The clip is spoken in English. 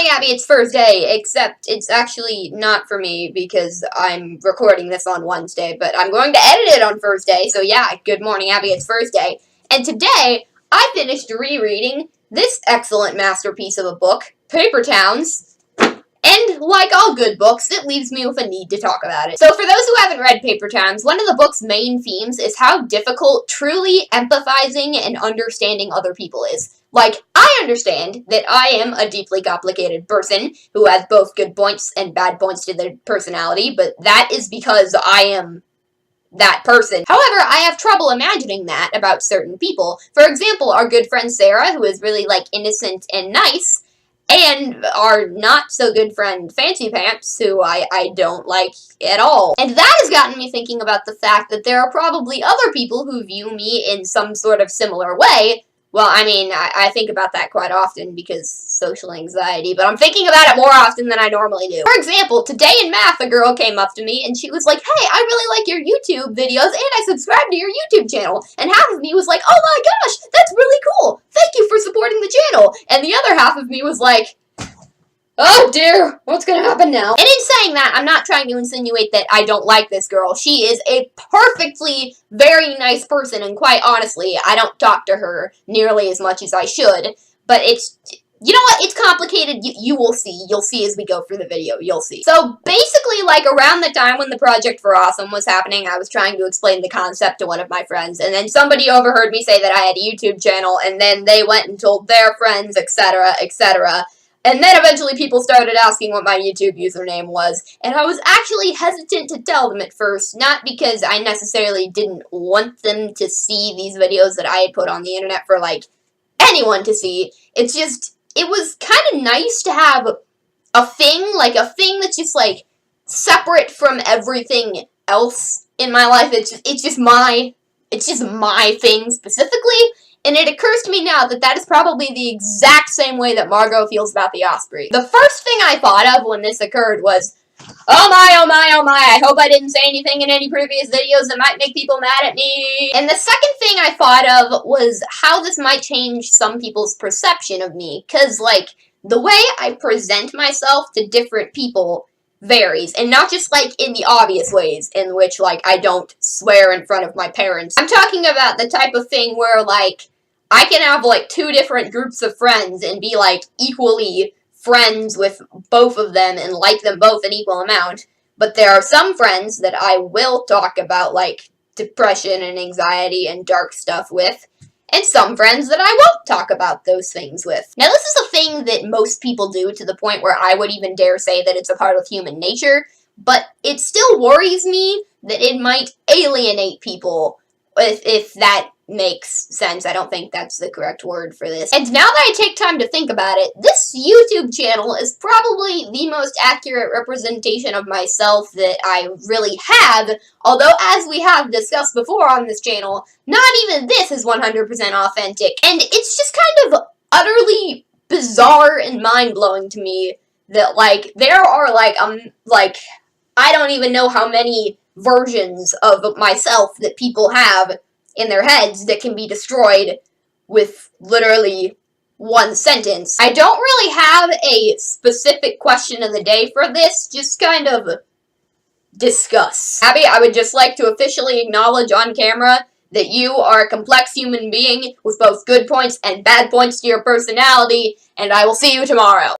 morning, Abby. It's Thursday, except it's actually not for me because I'm recording this on Wednesday, but I'm going to edit it on Thursday, so yeah, good morning, Abby. It's Thursday. And today, I finished rereading this excellent masterpiece of a book, Paper Towns. And like all good books, it leaves me with a need to talk about it. So for those who haven't read Paper Towns, one of the book's main themes is how difficult truly empathizing and understanding other people is. Like, I understand that I am a deeply complicated person who has both good points and bad points to their personality, but that is because I am that person. However, I have trouble imagining that about certain people. For example, our good friend Sarah, who is really, like, innocent and nice, and our not-so-good friend Fancy Pants, who I don't like at all. And that has gotten me thinking about the fact that there are probably other people who view me in some sort of similar way. Well, I mean, I think about that quite often because social anxiety, but I'm thinking about it more often than I normally do. For example, today in math, a girl came up to me and she was like, "Hey, I really like your YouTube videos and I subscribe to your YouTube channel." And half of me was like, "Oh my gosh, that's really cool. Thank you for supporting the channel." And the other half of me was like, "Oh dear, what's gonna happen now?" And in saying that, I'm not trying to insinuate that I don't like this girl. She is a perfectly very nice person, and quite honestly, I don't talk to her nearly as much as I should. But it's, you know what, it's complicated. You will see. You'll see as we go through the video. You'll see. So basically, like around the time when the Project for Awesome was happening, I was trying to explain the concept to one of my friends, and then somebody overheard me say that I had a YouTube channel, and then they went and told their friends, etc., etc., and then eventually people started asking what my YouTube username was, and I was actually hesitant to tell them at first, not because I necessarily didn't want them to see these videos that I had put on the internet for, like, anyone to see. It's just, it was kind of nice to have a thing that's just, like, separate from everything else in my life. It's just my thing specifically. And it occurs to me now that that is probably the exact same way that Margot feels about the Osprey. The first thing I thought of when this occurred was, oh my, I hope I didn't say anything in any previous videos that might make people mad at me. And the second thing I thought of was how this might change some people's perception of me. Because, like, the way I present myself to different people varies, and not just, like, in the obvious ways in which, like, I don't swear in front of my parents. I'm talking about the type of thing where, like, I can have, like, two different groups of friends and be, like, equally friends with both of them and like them both an equal amount, but there are some friends that I will talk about, like, depression and anxiety and dark stuff with, and some friends that I won't talk about those things with. Now, this is a thing that most people do to the point where I would even dare say that it's a part of human nature, but it still worries me that it might alienate people, if that makes sense. I don't think that's the correct word for this. And now that I take time to think about it, this YouTube channel is probably the most accurate representation of myself that I really have, although as we have discussed before on this channel, not even this is 100% authentic. And it's just kind of utterly bizarre and mind-blowing to me that, like, there are, like, I don't even know how many versions of myself that people have in their heads that can be destroyed with literally one sentence. I don't really have a specific question of the day for this, just kind of discuss. Abby, I would just like to officially acknowledge on camera that you are a complex human being with both good points and bad points to your personality, and I will see you tomorrow.